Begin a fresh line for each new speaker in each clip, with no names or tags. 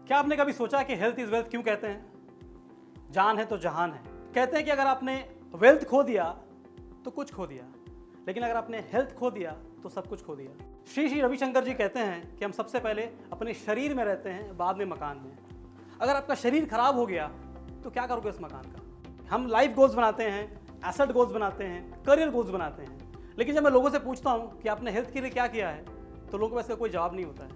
क्या आपने कभी सोचा कि हेल्थ इज वेल्थ क्यों कहते हैं? जान है तो जहान है। कहते हैं कि अगर आपने वेल्थ खो दिया तो कुछ खो दिया, लेकिन अगर आपने हेल्थ खो दिया तो सब कुछ खो दिया। श्री श्री रविशंकर जी कहते हैं कि हम सबसे पहले अपने शरीर में रहते हैं, बाद में मकान में। अगर आपका शरीर खराब हो गया तो क्या करोगे उस मकान का? हम लाइफ गोल्स बनाते हैं, एसेट गोल्स बनाते हैं, करियर गोल्स बनाते हैं, लेकिन जब मैं लोगों से पूछता हूँ कि आपने हेल्थ के लिए क्या किया है तो लोगों को वैसे कोई जवाब नहीं होता है।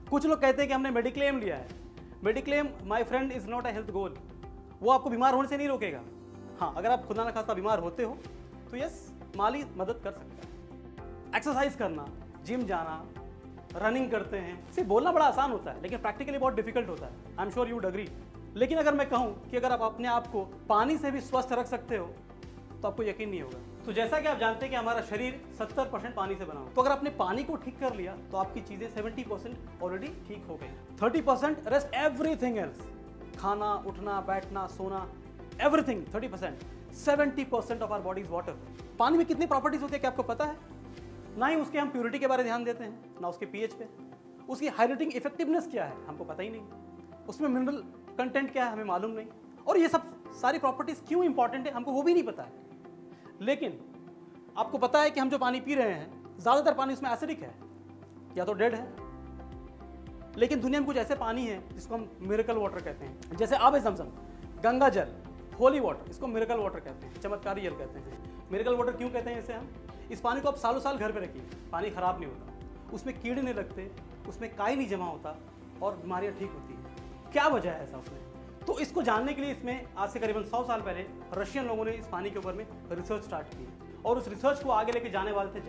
कुछ लोग कहते हैं कि हमने मेडिक्लेम लिया है। Mediclaim my friend is not a health goal. वो आपको बीमार होने से नहीं रोकेगा। हाँ, अगर आप खुदा न खास्ता बीमार होते हो तो यस, माली मदद कर सकता है। एक्सरसाइज करना, जिम जाना, रनिंग करते हैं, सिर्फ बोलना बड़ा आसान होता है लेकिन प्रैक्टिकली बहुत डिफिकल्ट होता है। I am sure you would agree. लेकिन अगर मैं कहूँ कि अगर आप अपने आप को पानी से भी स्वस्थ रख सकते हो तो आपको यकीन नहीं होगा। तो जैसा कि आप जानते हैं कि हमारा शरीर 70% पानी से बना हो, तो अगर आपने पानी को ठीक कर लिया तो आपकी चीजें 70% ऑलरेडी ठीक हो गई। 30% रेस्ट एवरीथिंग एल्स, खाना, उठना, बैठना, सोना, everything 30%। 70% of our body is water. पानी में कितनी प्रॉपर्टीज होती है क्या आपको पता है? ना ही उसके हम प्योरिटी के बारे में ध्यान देते हैं, ना उसके पीएच पे। उसकी हाइड्रेटिंग इफेक्टिवनेस क्या है हमको पता ही नहीं। उसमें मिनरल कंटेंट क्या है हमें मालूम नहीं। और ये सब सारी प्रॉपर्टीज क्यों इंपॉर्टेंट है हमको वो भी नहीं पता है। लेकिन आपको पता है कि हम जो पानी पी रहे हैं ज्यादातर पानी उसमें एसिडिक है या तो डेड है। लेकिन दुनिया में कुछ ऐसे पानी है जिसको हम मिरेकल वाटर कहते हैं, जैसे आबे ज़मज़म, गंगा जल, होली वाटर, इसको मिरेकल वाटर कहते हैं, चमत्कारी जल कहते हैं। मिरेकल वाटर क्यों कहते हैं इसे हम? इस पानी को आप सालों साल घर पे रखिए, पानी खराब नहीं होता, उसमें कीड़े नहीं लगते, उसमें काई नहीं जमा होता और बीमारियां ठीक होती हैं। क्या वजह है ऐसा उसमें? तो इसको जानने के लिए इसमें आज से करीबन 100 साल पहले रशियन लोगों ने इस पानी के ऊपर में रिसर्च स्टार्ट की और उस रिसर्च को आगे लेके जाने वाले थे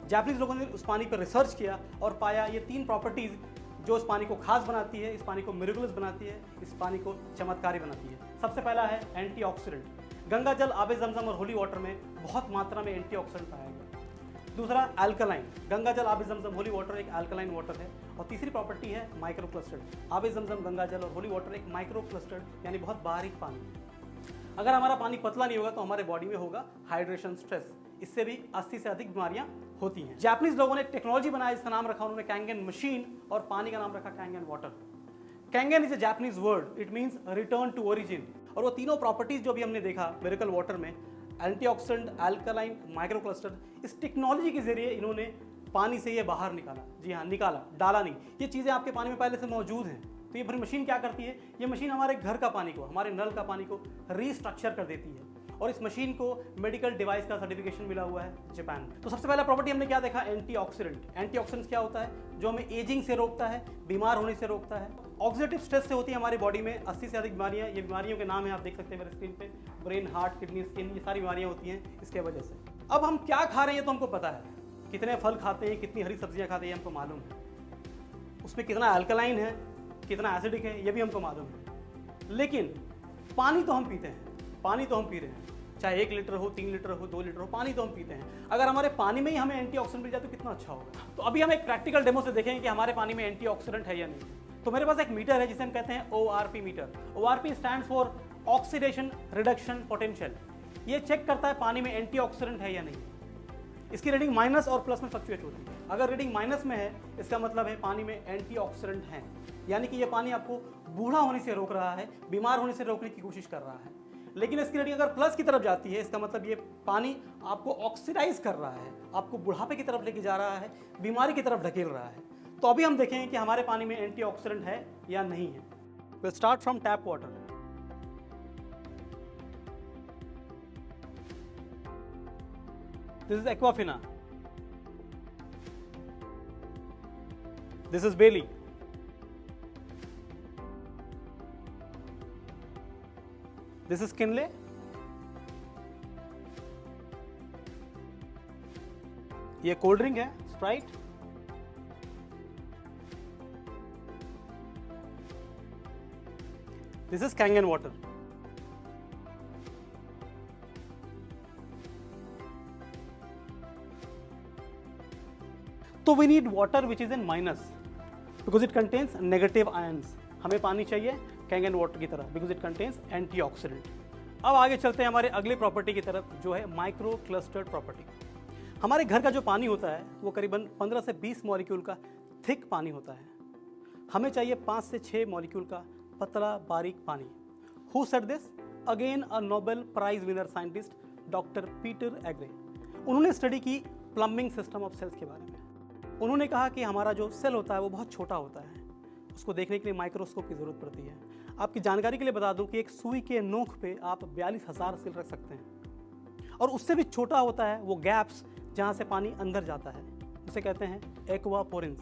जापानीज लोगों ने उस पानी पर रिसर्च किया और पाया ये 3 प्रॉपर्टीज जो इस पानी को खास बनाती है, इस पानी को मिरेकुलस बनाती है, इस पानी को चमत्कारी बनाती है। सबसे पहला है एंटीऑक्सीडेंट। गंगा जल, आबे ज़मज़म और होली वाटर में बहुत मात्रा में एंटीऑक्सीडेंट पाया गया। दूसरा अल्कलाइन, गंगा जल, आबे ज़मज़म, होली वाटर एक अल्कलाइन वाटर है। और तीसरी प्रॉपर्टी है माइक्रो क्लस्टर्ड। आबे ज़मज़म, गंगा जल और होली वाटर एक माइक्रो क्लस्टर्ड यानी बहुत बारीक पानी। अगर हमारा पानी पतला नहीं होगा तो हमारे बॉडी में होगा हाइड्रेशन स्ट्रेस, इससे भी 80 से अधिक बीमारियां होती हैं। जापानीज लोगों ने टेक्नोलॉजी बनाया, इसका नाम रखा उन्होंने कैंगन मशीन और पानी का नाम रखा Kangen water. Kangen is a Japanese word, it means return to origin. और वो तीनों प्रॉपर्टीज जो भी हमने देखा मिरेकल वाटर में, एंटीऑक्सीडेंट, अल्कलाइन, माइक्रो क्लस्टर, इस टेक्नोलॉजी के जरिए इन्होंने पानी से ये बाहर निकाला। जी हाँ, निकाला, डाला नहीं। ये चीज़ें आपके पानी में पहले से मौजूद हैं। तो ये फिर मशीन क्या करती है? ये मशीन हमारे घर का पानी को, हमारे नल का पानी को रीस्ट्रक्चर कर देती है। और इस मशीन को मेडिकल डिवाइस का सर्टिफिकेशन मिला हुआ है जापान में। तो सबसे पहला प्रॉपर्टी हमने क्या देखा? एंटीऑक्सीडेंट। एंटीऑक्सीडेंट क्या होता है? जो हमें एजिंग से रोकता है, बीमार होने से रोकता है। ऑक्सीडेटिव स्ट्रेस से होती है हमारी बॉडी में 80 से अधिक बीमारियां। ये बीमारियों के नाम है, आप देख सकते हैं मेरे स्क्रीन पे, ब्रेन, हार्ट, किडनी, स्किन, ये सारी बीमारियां होती हैं इसके वजह से। अब हम क्या खा रहे हैं तो हमको पता है, कितने फल खाते हैं, कितनी हरी सब्जियां खाते हैं हमको मालूम है। उसमें कितना अल्कलाइन है, कितना एसिडिक है, ये भी हमको मालूम है। लेकिन पानी तो हम पीते हैं, पानी तो हम पी रहे हैं, चाहे 1 लीटर हो, 3 लीटर हो, 2 लीटर हो, पानी तो हम पीते हैं। अगर हमारे पानी में ही हमें एंटीऑक्सीडेंट मिल जाए तो कितना अच्छा होगा। तो अभी हम एक प्रैक्टिकल डेमो से देखेंगे कि हमारे पानी में एंटीऑक्सीडेंट है या नहीं। तो मेरे पास एक मीटर है जिसे हम कहते हैं ORP meter. ORP stands for oxidation reduction potential. ये चेक करता है पानी में एंटीऑक्सीडेंट है या नहीं। इसकी रीडिंग माइनस और प्लस में फ्लक्चुएट होती है। अगर रीडिंग माइनस में है इसका मतलब है पानी में एंटीऑक्सीडेंट है, यानी कि ये पानी आपको बूढ़ा होने से रोक रहा है, बीमार होने से रोकने की कोशिश कर रहा है। लेकिन इसकी रीडिंग अगर प्लस की तरफ जाती है इसका मतलब ये पानी आपको ऑक्सीडाइज कर रहा है, आपको बुढ़ापे की तरफ लेके जा रहा है, बीमारी की तरफ ढकेल रहा है। तो अभी हम देखेंगे कि हमारे पानी में एंटीऑक्सीडेंट है या नहीं है। Will start from tap water. This is Aquafina. This is Bailey. This is Kinley. ये कोल्ड ड्रिंक है, Sprite. This is Kangen water. तो we need water which is in minus because it contains negative ions. हमें पानी चाहिए Kangen water की तरह because it contains antioxidant. अब आगे चलते हैं हमारे अगले प्रॉपर्टी की तरफ जो है माइक्रो क्लस्टर्ड प्रॉपर्टी। हमारे घर का जो पानी होता है वो करीबन 15 से 20 मॉलिक्यूल का थिक पानी होता है। हमें चाहिए 5 से 6 मॉलिक्यूल का पतला बारीक पानी। Who said this? Again a Nobel prize winner scientist doctor Peter Agre. उन्होंने स्टडी की प्लम्बिंग सिस्टम ऑफ सेल्स के बारे में। उन्होंने कहा कि हमारा जो सेल होता है वो बहुत छोटा होता है, उसको देखने के लिए माइक्रोस्कोप की ज़रूरत पड़ती है। आपकी जानकारी के लिए बता दूं कि एक सुई के नोक पे आप 42,000 सेल रख सकते हैं, और उससे भी छोटा होता है वो गैप्स जहाँ से पानी अंदर जाता है, उसे कहते हैं एक्वापोरिन्स।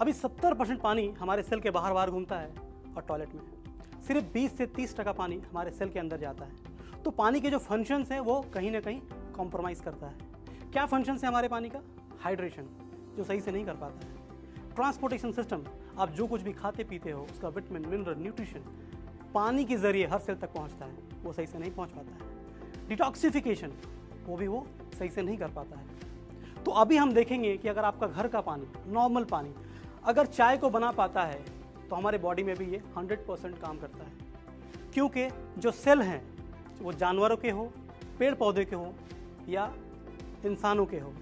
अभी 70% पानी हमारे सेल के बाहर बाहर घूमता है और टॉयलेट में सिर्फ 20 से 30% पानी हमारे सेल के अंदर जाता है। तो पानी के जो फंक्शंस हैं वो कहीं ना कहीं कॉम्प्रोमाइज़ करता है। क्या फंक्शंस है हमारे पानी का? हाइड्रेशन, जो सही से नहीं कर पाता है। ट्रांसपोर्टेशन सिस्टम, आप जो कुछ भी खाते पीते हो उसका विटामिन, मिनरल, न्यूट्रिशन पानी के जरिए हर सेल तक पहुंचता है, वो सही से नहीं पहुंच पाता है। डिटॉक्सिफिकेशन, वो सही से नहीं कर पाता है। तो अभी हम देखेंगे कि अगर आपका घर का पानी, नॉर्मल पानी, अगर चाय को बना पाता है तो हमारे बॉडी में भी ये 100% काम करता है, क्योंकि जो सेल हैं वो जानवरों के हो, पेड़ पौधे के हो या इंसानों के हो,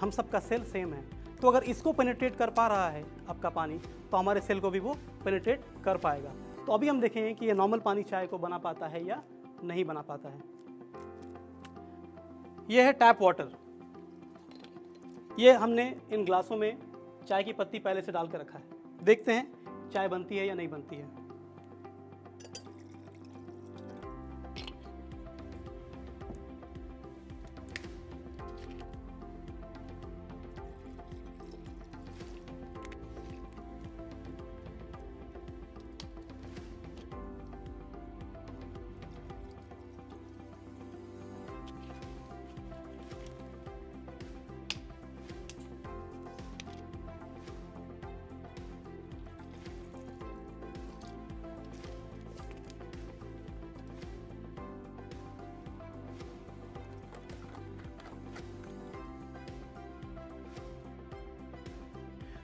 हम सबका सेल सेम है। तो अगर इसको पेनिट्रेट कर पा रहा है आपका पानी, तो हमारे सेल को भी वो पेनिट्रेट कर पाएगा। तो अभी हम देखेंगे कि ये नॉर्मल पानी चाय को बना पाता है या नहीं बना पाता है। ये है टैप वाटर। ये हमने इन ग्लासों में चाय की पत्ती पहले से डाल के रखा है। देखते हैं चाय बनती है या नहीं बनती है।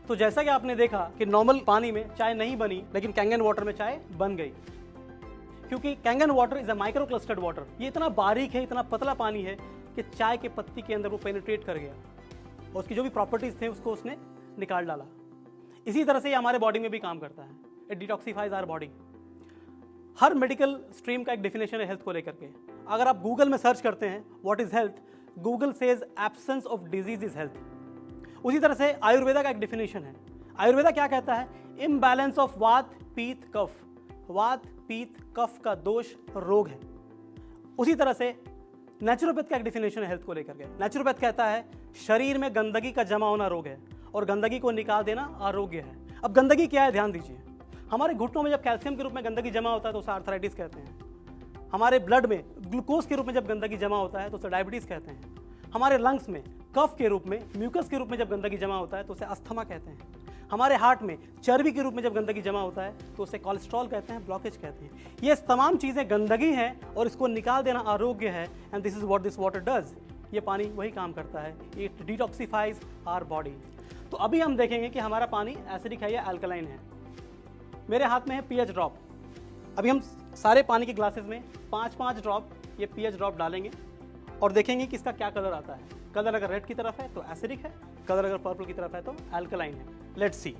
तो जैसा कि आपने देखा कि नॉर्मल पानी में चाय नहीं बनी, लेकिन कैंगन वाटर में चाय बन गई, क्योंकि Kangen water is a micro clustered water. ये इतना बारीक है, इतना पतला पानी है कि चाय के पत्ती के अंदर वो पेनिट्रेट कर गया और उसकी जो भी प्रॉपर्टीज थे उसको उसने निकाल डाला। इसी तरह से ये हमारे बॉडी में भी काम करता है। It detoxifies our body. हर मेडिकल स्ट्रीम का एक डेफिनेशन है हेल्थ को लेकर के। अगर आप गूगल में सर्च करते हैं what is health, Google says absence of disease is health. उसी तरह से आयुर्वेदा का एक डेफिनेशन है। आयुर्वेदा क्या कहता है? इम्बैलेंस ऑफ वात पीत कफ। वात पीत कफ का दोष रोग है। उसी तरह से नेचुरोपैथ का एक डेफिनेशन है हेल्थ को लेकर के। नेचुरोपैथ कहता है शरीर में गंदगी का जमा होना रोग है और गंदगी को निकाल देना आरोग्य है। अब गंदगी क्या है, ध्यान दीजिए। हमारे घुटनों में जब कैल्शियम के रूप में गंदगी जमा होता है तो उसे आर्थराइटिस कहते हैं। हमारे ब्लड में ग्लूकोज के रूप में जब गंदगी जमा होता है तो उसे डायबिटीज कहते हैं। हमारे लंग्स में कफ के रूप में, म्यूकस के रूप में जब गंदगी जमा होता है तो उसे अस्थमा कहते हैं। हमारे हार्ट में चर्बी के रूप में जब गंदगी जमा होता है तो उसे कोलेस्ट्रॉल कहते हैं, ब्लॉकेज कहते हैं। ये तमाम चीज़ें गंदगी हैं और इसको निकाल देना आरोग्य है। And this is what this water does. ये पानी वही काम करता है, इट डिटॉक्सिफाइज आवर बॉडी। तो अभी हम देखेंगे कि हमारा पानी एसिडिक है या अल्कलाइन है। मेरे हाथ में है पीएच ड्रॉप। अभी हम सारे पानी के ग्लासेस में 5-5 ड्रॉप ये पीएच ड्रॉप डालेंगे और देखेंगे कि इसका क्या कलर आता है। कलर अगर रेड की तरफ है तो एसिडिक है, कलर अगर पर्पल की तरफ है तो अल्कलाइन है। Let's see.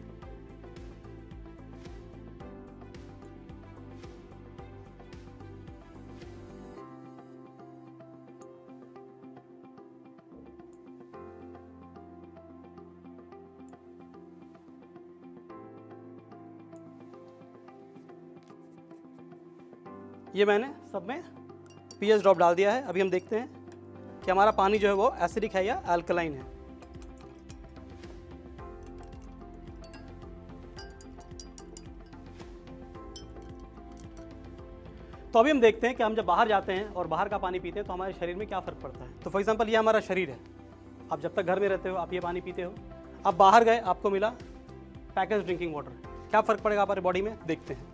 ये मैंने सब में पीएच ड्रॉप डाल दिया है। अभी हम देखते हैं कि हमारा पानी जो है वो एसिडिक है या अल्कलाइन है। तो अभी हम देखते हैं कि हम जब बाहर जाते हैं और बाहर का पानी पीते हैं तो हमारे शरीर में क्या फ़र्क पड़ता है। तो फॉर एग्जांपल ये हमारा शरीर है। आप जब तक घर में रहते हो आप ये पानी पीते हो। आप बाहर गए, आपको मिला पैकेज ड्रिंकिंग वाटर, क्या फ़र्क पड़ेगा हमारे बॉडी में, देखते हैं।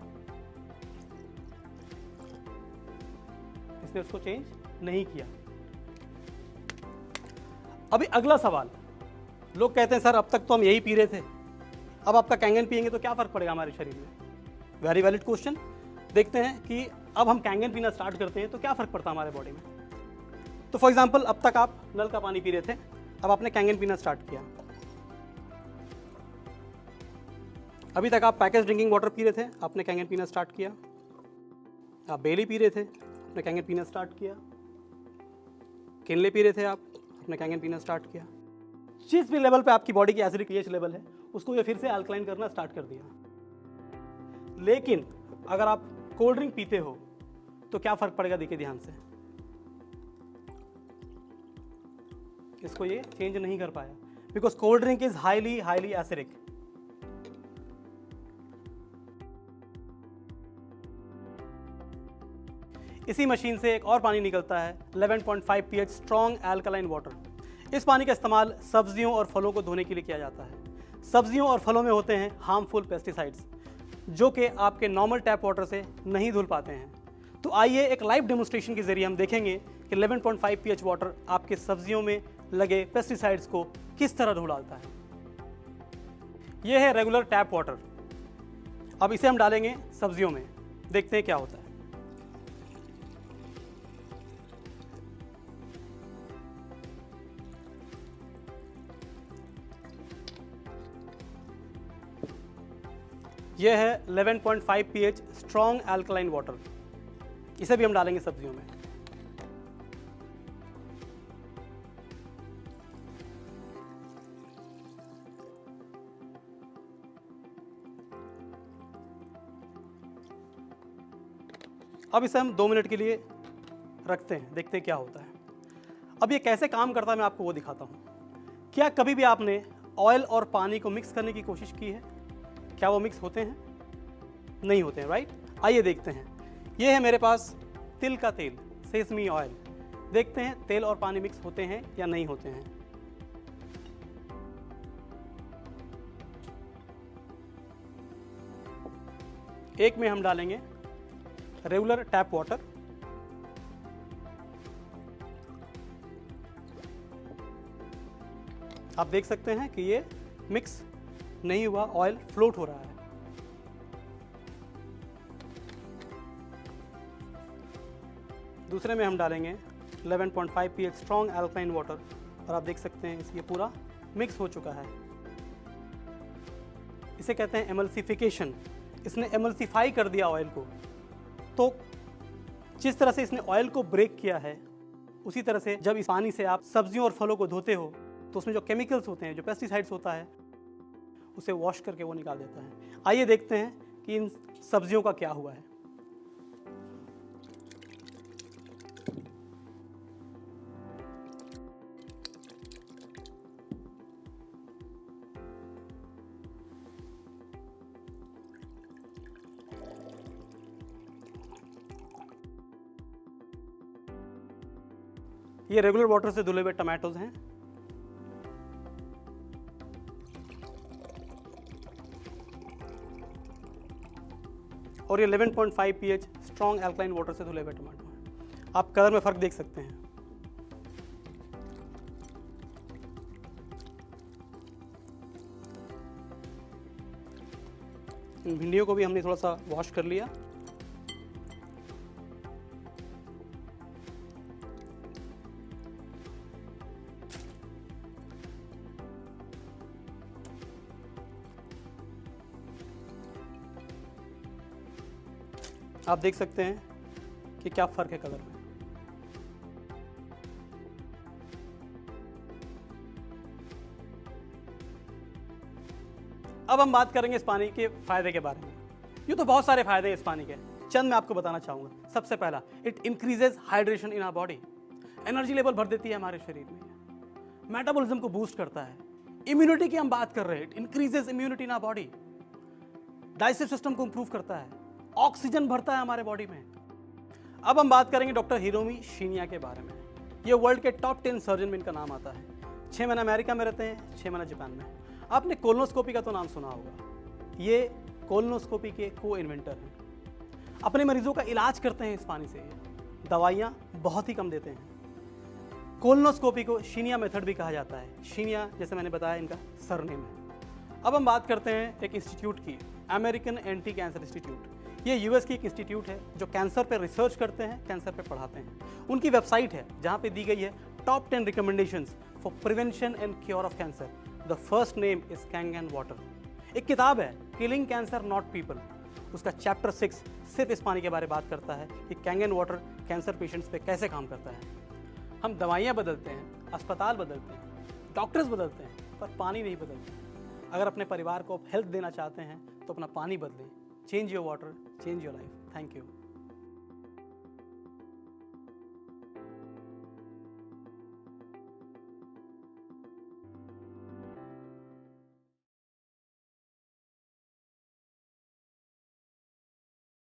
इसने उसको चेंज नहीं किया। अभी अगला सवाल, लोग कहते हैं सर अब तक तो हम यही पी रहे थे, अब आपका कैंगन पिएंगे तो क्या फ़र्क पड़ेगा हमारे शरीर में। Very valid question. देखते हैं कि अब हम कैंगन पीना स्टार्ट करते हैं तो क्या फ़र्क पड़ता है हमारे बॉडी में। तो फॉर एग्जांपल अब तक आप नल का पानी पी रहे थे, अब आपने कैंगन पीना स्टार्ट किया। अभी तक आप पैकेज ड्रिंकिंग वाटर पी रहे थे, आपने कैंगन पीना स्टार्ट किया। आप बेली पी रहे थे, आपने कैंगन पीना स्टार्ट किया। किनले पी रहे थे आप, आपने कैंगन पीना स्टार्ट किया। जिस भी लेवल पे आपकी बॉडी की एसिडिक पीएच लेवल है उसको ये फिर से अल्कलाइन करना स्टार्ट कर दिया। लेकिन अगर आप कोल्ड ड्रिंक पीते हो तो क्या फर्क पड़ेगा, देखिए ध्यान से। इसको ये चेंज नहीं कर पाया because cold drink is highly acidic. इसी मशीन से एक और पानी निकलता है 11.5 pH स्ट्रॉन्ग एल्कलाइन वाटर। इस पानी का इस्तेमाल सब्जियों और फलों को धोने के लिए किया जाता है। सब्जियों और फलों में होते हैं हार्मफुल पेस्टिसाइड्स जो कि आपके नॉर्मल टैप वाटर से नहीं धुल पाते हैं। तो आइए एक लाइव डेमोन्स्ट्रेशन के जरिए हम देखेंगे कि 11.5 pH वाटर आपके सब्जियों में लगे पेस्टिसाइड्स को किस तरह धो डालता है। यह है रेगुलर टैप वाटर। अब इसे हम डालेंगे सब्जियों में, देखते हैं क्या होता है। यह है 11.5 pH स्ट्रॉन्ग एल्कलाइन वाटर। इसे भी हम डालेंगे सब्जियों में। अब इसे हम 2 मिनट के लिए रखते हैं, देखते हैं क्या होता है। अब ये कैसे काम करता है मैं आपको वो दिखाता हूँ। क्या कभी भी आपने ऑयल और पानी को मिक्स करने की कोशिश की है? क्या वो मिक्स होते हैं? नहीं होते हैं, राइट। आइए देखते हैं। ये है मेरे पास तिल का तेल, सेसमी ऑयल। देखते हैं तेल और पानी मिक्स होते हैं या नहीं होते हैं। एक में हम डालेंगे रेगुलर टैप वाटर। आप देख सकते हैं कि ये मिक्स नहीं हुआ, ऑयल फ्लोट हो रहा है। दूसरे में हम डालेंगे 11.5 pH स्ट्रॉन्ग एल्कलाइन वाटर और आप देख सकते हैं ये पूरा मिक्स हो चुका है। इसे कहते हैं एमल्सिफिकेशन। इसने एमल्सिफाई कर दिया ऑयल को। तो जिस तरह से इसने ऑयल को ब्रेक किया है उसी तरह से जब इस पानी से आप सब्जियों और फलों को धोते हो तो उसमें जो केमिकल्स होते हैं, जो पेस्टिसाइड्स होता है, उसे वॉश करके वो निकाल देता है। आइए देखते हैं कि इन सब्जियों का क्या हुआ है। ये रेगुलर वाटर से धुले हुए टमाटोज हैं। और ये 11.5 pH स्ट्रॉन्ग एल्कलाइन वाटर से धुले हुए टमाटो हैं। आप कलर में फ़र्क देख सकते हैं। इन भिंडियों को भी हमने थोड़ा सा वॉश कर लिया। आप देख सकते हैं कि क्या फ़र्क है कलर में। अब हम बात करेंगे इस पानी के फ़ायदे के बारे में। यूँ तो बहुत सारे फ़ायदे हैं इस पानी के, चंद मैं आपको बताना चाहूँगा। सबसे पहला, it increases hydration in our body. Energy level भर देती है हमारे शरीर में। मेटाबॉलिज्म को बूस्ट करता है। इम्यूनिटी की हम बात कर रहे हैं, it increases immunity in our body. Digestive system को इंप्रूव करता है। ऑक्सीजन भरता है हमारे बॉडी में। अब हम बात करेंगे डॉक्टर हिरोमी शिनिया के बारे में। ये वर्ल्ड के टॉप 10 सर्जन में इनका नाम आता है। 6 महीने अमेरिका में रहते हैं, 6 महीने जापान में। आपने कोलोनोस्कोपी का तो नाम सुना होगा। ये कोलोनोस्कोपी के को-इन्वेंटर हैं। अपने मरीजों का इलाज करते हैं इस पानी से। दवाइयाँ बहुत ही कम देते हैं। कोलोनोस्कोपी को शिनिया मेथड भी कहा जाता है। शिनिया जैसे मैंने बताया इनका सरनेम है। अब हम बात करते हैं एक इंस्टीट्यूट की, अमेरिकन एंटी कैंसर इंस्टीट्यूट। ये यूएस की एक इंस्टीट्यूट है जो कैंसर पे रिसर्च करते हैं, कैंसर पे पढ़ाते हैं। उनकी वेबसाइट है जहाँ पे दी गई है top 10 recommendations for prevention and cure of cancer. The first name is Kangen water. एक किताब है किलिंग कैंसर नॉट पीपल, उसका चैप्टर 6 सिर्फ इस पानी के बारे में बात करता है कि कैंगन वाटर कैंसर पेशेंट्स पे कैसे काम करता है। हम दवाइयाँ बदलते हैं, अस्पताल बदलते हैं, डॉक्टर्स बदलते हैं, पर पानी नहीं बदलते। अगर अपने परिवार को आप हेल्थ देना चाहते हैं तो अपना पानी बदलें। Change your water, change your life. Thank you.